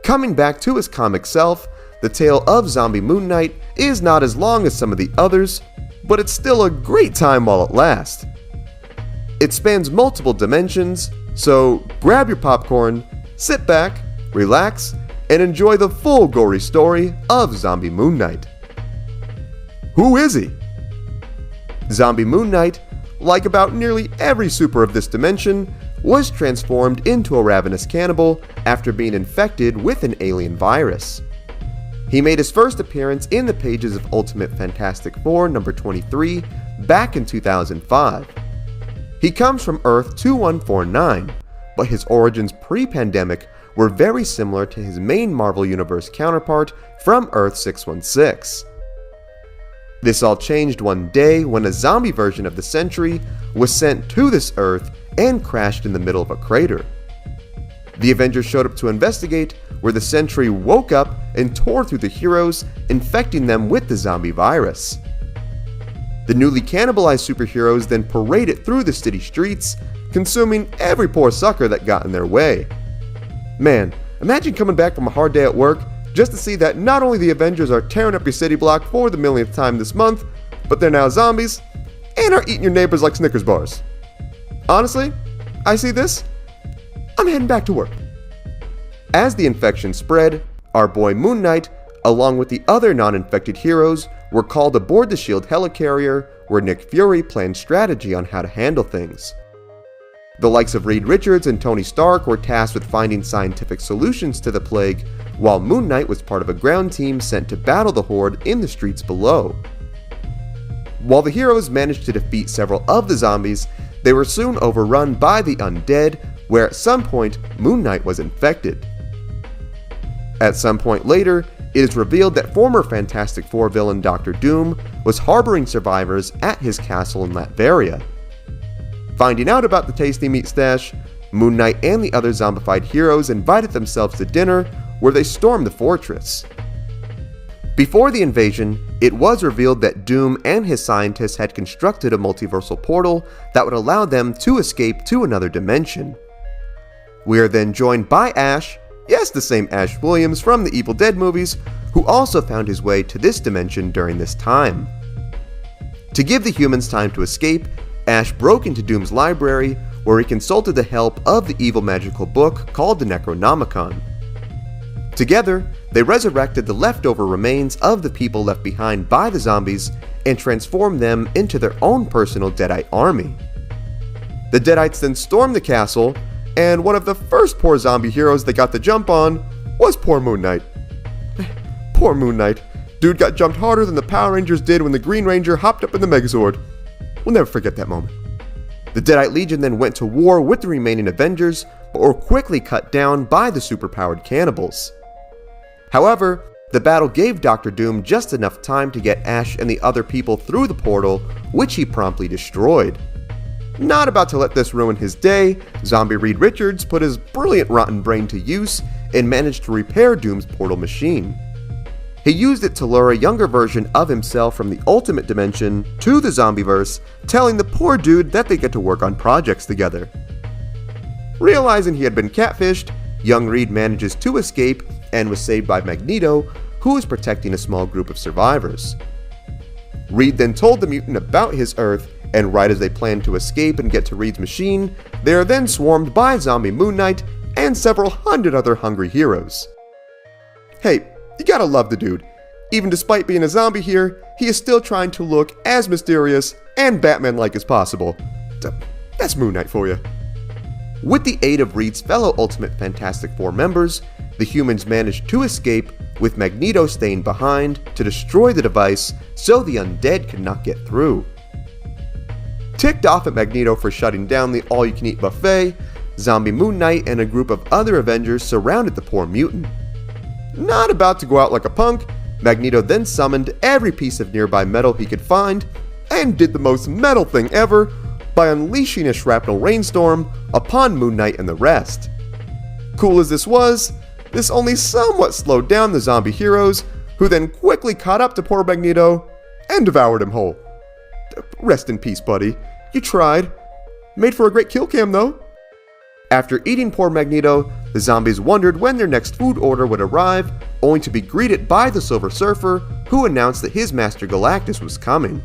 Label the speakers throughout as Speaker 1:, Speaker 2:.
Speaker 1: Coming back to his comic self, the tale of Zombie Moon Knight is not as long as some of the others, but it's still a great time while it lasts. It spans multiple dimensions, so grab your popcorn, sit back, relax, and enjoy the full gory story of Zombie Moon Knight. Who is he? Zombie Moon Knight, like about nearly every super of this dimension, was transformed into a ravenous cannibal after being infected with an alien virus. He made his first appearance in the pages of Ultimate Fantastic Four number 23 back in 2005. He comes from Earth 2149, but his origins pre-pandemic were very similar to his main Marvel Universe counterpart from Earth 616. This all changed one day when a zombie version of the Sentry was sent to this Earth and crashed in the middle of a crater. The Avengers showed up to investigate, where the Sentry woke up and tore through the heroes, infecting them with the zombie virus. The newly cannibalized superheroes then paraded through the city streets, consuming every poor sucker that got in their way. Man, imagine coming back from a hard day at work just to see that not only the Avengers are tearing up your city block for the millionth time this month, but they're now zombies and are eating your neighbors like Snickers bars. Honestly, I see this, I'm heading back to work. As the infection spread, our boy Moon Knight, along with the other non-infected heroes, were called aboard the S.H.I.E.L.D. helicarrier, where Nick Fury planned strategy on how to handle things. The likes of Reed Richards and Tony Stark were tasked with finding scientific solutions to the plague, while Moon Knight was part of a ground team sent to battle the Horde in the streets below. While the heroes managed to defeat several of the zombies, they were soon overrun by the undead, where at some point Moon Knight was infected. At some point later, it is revealed that former Fantastic Four villain Dr. Doom was harboring survivors at his castle in Latveria. Finding out about the tasty meat stash, Moon Knight and the other zombified heroes invited themselves to dinner, where they stormed the fortress. Before the invasion, it was revealed that Doom and his scientists had constructed a multiversal portal that would allow them to escape to another dimension. We are then joined by Ash, yes, the same Ash Williams from the Evil Dead movies, who also found his way to this dimension during this time. To give the humans time to escape, Ash broke into Doom's library, where he consulted the help of the evil magical book called the Necronomicon. Together, they resurrected the leftover remains of the people left behind by the zombies and transformed them into their own personal Deadite army. The Deadites then stormed the castle, and one of the first poor zombie heroes they got the jump on was poor Moon Knight. Poor Moon Knight. Dude got jumped harder than the Power Rangers did when the Green Ranger hopped up in the Megazord. We'll never forget that moment. The Deadite Legion then went to war with the remaining Avengers, but were quickly cut down by the superpowered cannibals. However, the battle gave Dr. Doom just enough time to get Ash and the other people through the portal, which he promptly destroyed. Not about to let this ruin his day, zombie Reed Richards put his brilliant rotten brain to use and managed to repair Doom's portal machine. He used it to lure a younger version of himself from the Ultimate Dimension to the Zombieverse, telling the poor dude that they get to work on projects together. Realizing he had been catfished, young Reed manages to escape and was saved by Magneto, who was protecting a small group of survivors. Reed then told the mutant about his Earth, and right as they planned to escape and get to Reed's machine, they are then swarmed by Zombie Moon Knight and several hundred other hungry heroes. Hey, you gotta love the dude. Even despite being a zombie here, he is still trying to look as mysterious and Batman-like as possible. That's Moon Knight for you. With the aid of Reed's fellow Ultimate Fantastic Four members, the humans managed to escape, with Magneto staying behind to destroy the device so the undead could not get through. Ticked off at Magneto for shutting down the all-you-can-eat buffet, Zombie Moon Knight and a group of other Avengers surrounded the poor mutant. Not about to go out like a punk, Magneto then summoned every piece of nearby metal he could find and did the most metal thing ever by unleashing a shrapnel rainstorm upon Moon Knight and the rest. Cool as this was, this only somewhat slowed down the zombie heroes, who then quickly caught up to poor Magneto and devoured him whole. Rest in peace, buddy. You tried. Made for a great kill cam, though. After eating poor Magneto, the The zombies wondered when their next food order would arrive, only to be greeted by the Silver Surfer, who announced that his master Galactus was coming.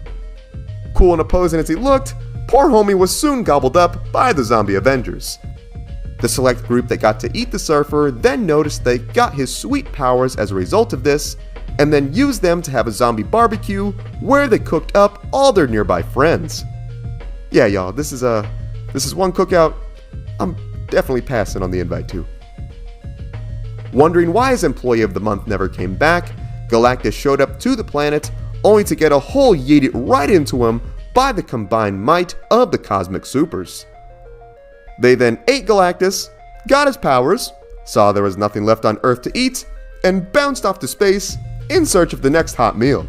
Speaker 1: Cool and imposing as he looked, poor homie was soon gobbled up by the zombie Avengers. The select group that got to eat the Surfer then noticed they got his sweet powers as a result of this, and then used them to have a zombie barbecue where they cooked up all their nearby friends. Yeah, y'all, this is one cookout I'm definitely passing on the invite to. Wondering why his employee of the month never came back, Galactus showed up to the planet only to get a hole yeeted right into him by the combined might of the cosmic supers. They then ate Galactus, got his powers, saw there was nothing left on Earth to eat, and bounced off to space in search of the next hot meal.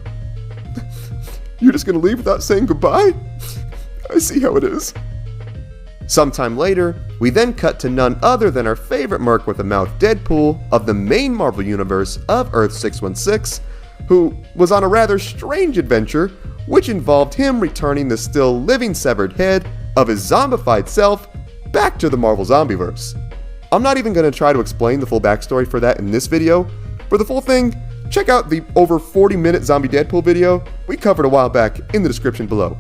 Speaker 1: You're just gonna leave without saying goodbye? I see how it is. Sometime later, we then cut to none other than our favorite merc with a mouth, Deadpool, of the main Marvel universe of Earth 616, who was on a rather strange adventure, which involved him returning the still living severed head of his zombified self back to the Marvel Zombieverse. I'm not even going to try to explain the full backstory for that in this video. For the full thing, check out the over 40-minute Zombie Deadpool video we covered a while back in the description below.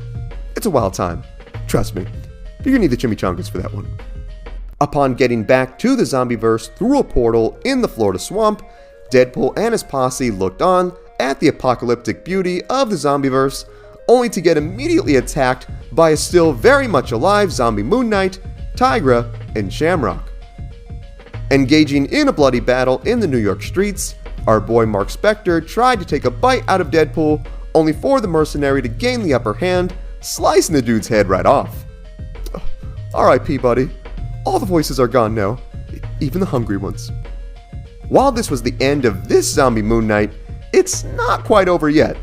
Speaker 1: It's a wild time, trust me. You're gonna need the chimichangas for that one. Upon getting back to the Zombieverse through a portal in the Florida swamp, Deadpool and his posse looked on at the apocalyptic beauty of the Zombieverse, only to get immediately attacked by a still very much alive zombie Moon Knight, Tigra, and Shamrock. Engaging in a bloody battle in the New York streets, our boy Mark Spector tried to take a bite out of Deadpool, only for the mercenary to gain the upper hand, slicing the dude's head right off. R.I.P. buddy. All the voices are gone now, even the hungry ones. While this was the end of this zombie Moon Knight, it's not quite over yet.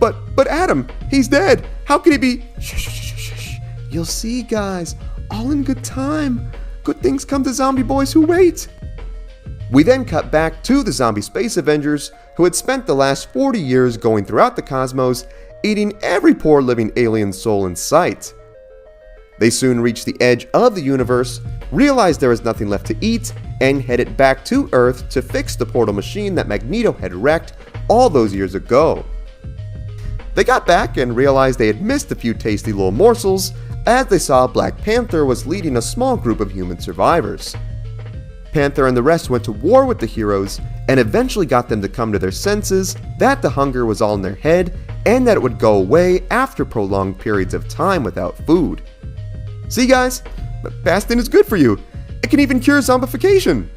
Speaker 1: But Adam, he's dead. How could he be? Shh. You'll see, guys. All in good time. Good things come to zombie boys who wait. We then cut back to the zombie space Avengers, who had spent the last 40 years going throughout the cosmos, eating every poor living alien soul in sight. They soon reached the edge of the universe, realized there was nothing left to eat, and headed back to Earth to fix the portal machine that Magneto had wrecked all those years ago. They got back and realized they had missed a few tasty little morsels as they saw Black Panther was leading a small group of human survivors. Panther and the rest went to war with the heroes and eventually got them to come to their senses that the hunger was all in their head and that it would go away after prolonged periods of time without food. See guys, fasting is good for you. It can even cure zombification.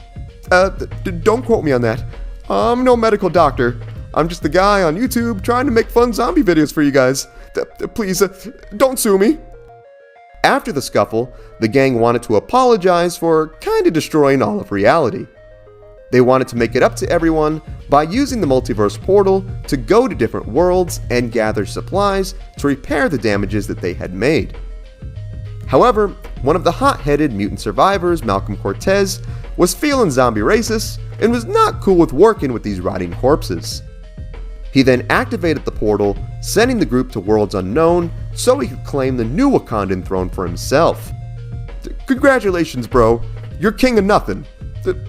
Speaker 1: Don't quote me on that. I'm no medical doctor. I'm just the guy on YouTube trying to make fun zombie videos for you guys. Please, don't sue me. After the scuffle, the gang wanted to apologize for kinda destroying all of reality. They wanted to make it up to everyone by using the multiverse portal to go to different worlds and gather supplies to repair the damages that they had made. However, one of the hot-headed mutant survivors, Malcolm Cortez, was feeling zombie racist and was not cool with working with these rotting corpses. He then activated the portal, sending the group to worlds unknown so he could claim the new Wakandan throne for himself. Congratulations, bro. You're king of nothing.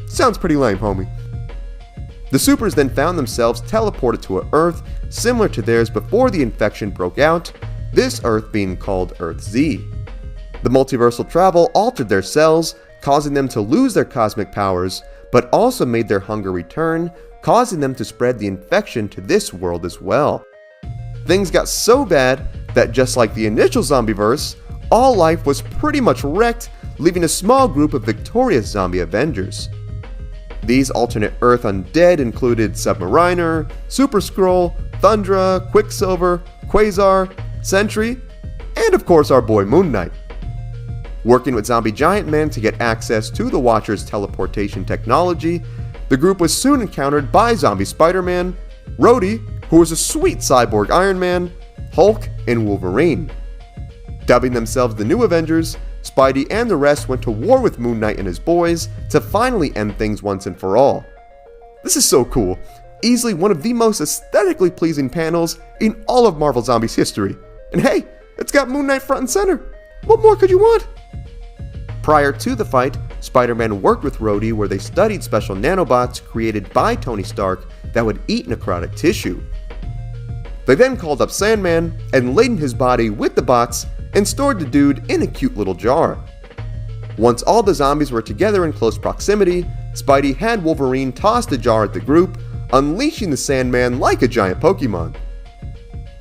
Speaker 1: Sounds pretty lame, homie. The supers then found themselves teleported to an Earth similar to theirs before the infection broke out, this Earth being called Earth Z. The multiversal travel altered their cells, causing them to lose their cosmic powers, but also made their hunger return, causing them to spread the infection to this world as well. Things got so bad that just like the initial Zombieverse, all life was pretty much wrecked, leaving a small group of victorious zombie Avengers. These alternate Earth undead included Submariner, Super Skrull, Thundra, Quicksilver, Quasar, Sentry, and of course our boy Moon Knight. Working with Zombie Giant Man to get access to the Watcher's teleportation technology, the group was soon encountered by Zombie Spider-Man, Rhodey, who was a sweet cyborg Iron Man, Hulk, and Wolverine. Dubbing themselves the New Avengers, Spidey and the rest went to war with Moon Knight and his boys to finally end things once and for all. This is so cool, easily one of the most aesthetically pleasing panels in all of Marvel Zombies history. And hey, it's got Moon Knight front and center. What more could you want? Prior to the fight, Spider-Man worked with Rhodey where they studied special nanobots created by Tony Stark that would eat necrotic tissue. They then called up Sandman and laden his body with the bots and stored the dude in a cute little jar. Once all the zombies were together in close proximity, Spidey had Wolverine toss the jar at the group, unleashing the Sandman like a giant Pokemon.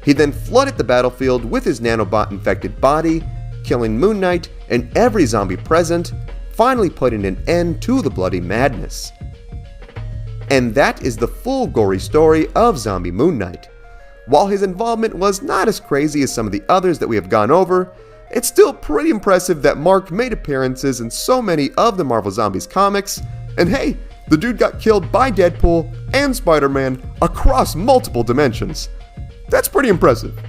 Speaker 1: He then flooded the battlefield with his nanobot-infected body, killing Moon Knight and every zombie present, finally putting an end to the bloody madness. And that is the full gory story of Zombie Moon Knight. While his involvement was not as crazy as some of the others that we have gone over, it's still pretty impressive that Mark made appearances in so many of the Marvel Zombies comics, and hey, the dude got killed by Deadpool and Spider-Man across multiple dimensions. That's pretty impressive.